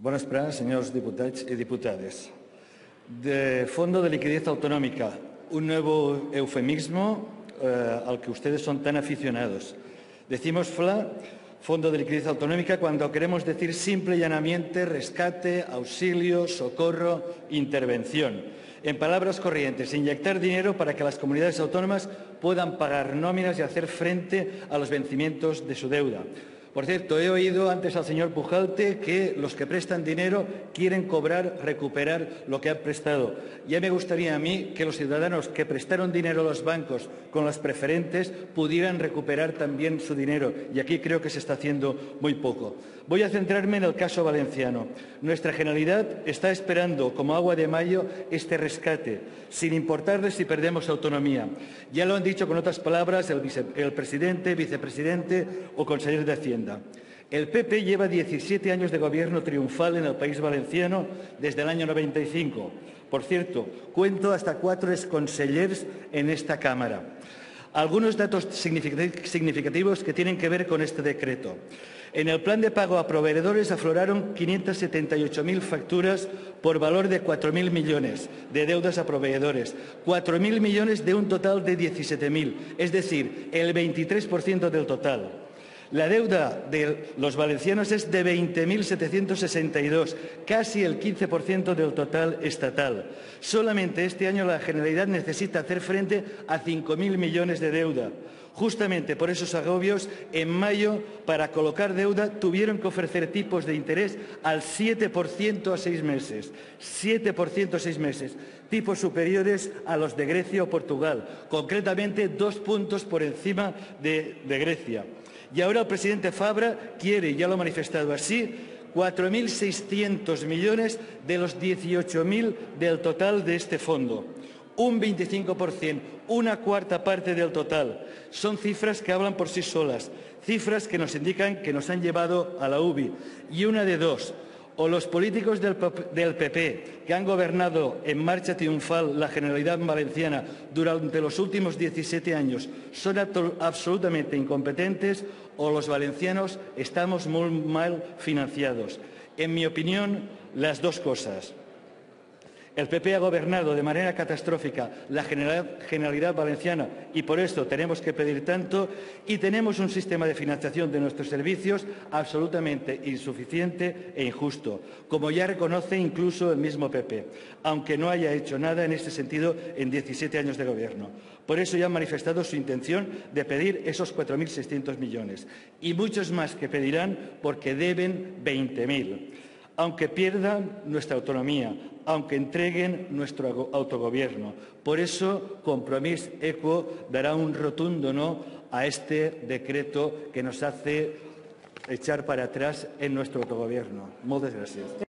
Bon vesprada, senyors diputats i diputades. De Fondo de Liquidez Autonómica, un nuevo eufemismo al que ustedes son tan aficionados. Decimos FLA, Fondo de Liquidez Autonómica, cuando queremos decir simple y llanamente rescate, auxilio, socorro, intervención. En palabras corrientes, inyectar dinero para que las comunidades autónomas puedan pagar nóminas y hacer frente a los vencimientos de su deuda. Por cierto, he oído antes al señor Pujalte que los que prestan dinero quieren recuperar lo que han prestado. Ya me gustaría a mí que los ciudadanos que prestaron dinero a los bancos con las preferentes pudieran recuperar también su dinero. Y aquí creo que se está haciendo muy poco. Voy a centrarme en el caso valenciano. Nuestra Generalidad está esperando como agua de mayo este rescate, sin importarle si perdemos autonomía. Ya lo han dicho con otras palabras el presidente, vicepresidente o consejero de Hacienda. El PP lleva 17 años de gobierno triunfal en el país valenciano desde el año 95. Por cierto, cuento hasta 4 exconsellers en esta Cámara. Algunos datos significativos que tienen que ver con este decreto. En el plan de pago a proveedores afloraron 578.000 facturas por valor de 4.000 millones de deudas a proveedores. 4.000 millones de un total de 17.000, es decir, el 23% del total. La deuda de los valencianos es de 20.762, casi el 15% del total estatal. Solamente este año la Generalidad necesita hacer frente a 5.000 millones de deuda. Justamente por esos agobios, en mayo, para colocar deuda, tuvieron que ofrecer tipos de interés al 7% a 6 meses. 7% a 6 meses. Tipos superiores a los de Grecia o Portugal. Concretamente, 2 puntos por encima de Grecia. Y ahora el presidente Fabra quiere, y ya lo ha manifestado así, 4.600 millones de los 18.000 del total de este fondo. Un 25%, una cuarta parte del total. Son cifras que hablan por sí solas, cifras que nos indican que nos han llevado a la UBI. Y una de dos, o los políticos del PP, que han gobernado en marcha triunfal la Generalidad Valenciana durante los últimos 17 años, son absolutamente incompetentes, o los valencianos estamos muy mal financiados. En mi opinión, las dos cosas. El PP ha gobernado de manera catastrófica la Generalidad Valenciana y por esto tenemos que pedir tanto, y tenemos un sistema de financiación de nuestros servicios absolutamente insuficiente e injusto, como ya reconoce incluso el mismo PP, aunque no haya hecho nada en este sentido en 17 años de gobierno. Por eso ya han manifestado su intención de pedir esos 4.600 millones y muchos más que pedirán porque deben 20.000. Aunque pierdan nuestra autonomía, aunque entreguen nuestro autogobierno. Por eso, Compromís ECO dará un rotundo no a este decreto que nos hace echar para atrás en nuestro autogobierno. Moltes gràcies.